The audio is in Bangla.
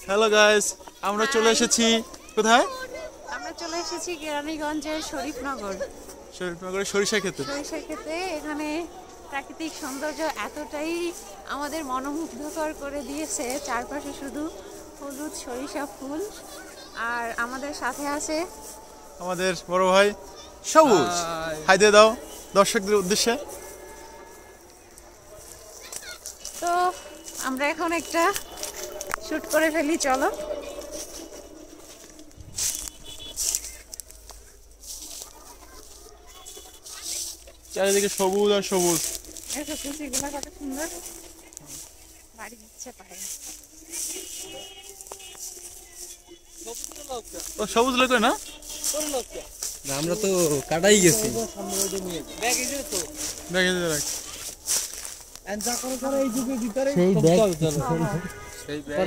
হ্যালো গাইস, আমরা চলে এসেছি কোথায়? আমরা চলে এসেছি কেরানীগঞ্জের শরীফনগর শরীফনগরের সরিষা খেতে। সরিষা ক্ষেতে। এখানে প্রাকৃতিক সৌন্দর্য এতটাই আমাদের মনোমুগ্ধকর করে দিয়েছে, চারপাশে শুধু হলুদ সরিষা ফুল। আর আমাদের সাথে আছে আমাদের বড় ভাই সবুজ। হাই দিয়ে দাও দর্শকদের উদ্দেশ্যে। তো আমরা এখন একটা শুট করে ফেলি, চলো। চারিদিকে সবুজ আর সবুজ। এসব কুচিগুলো কত সুন্দর, বাড়ি দিচ্ছে পায়ে। ও সবুজ লোক না? আমরা তো কাটাই গেছি। দেখে রাখ। সেই ব্যাগ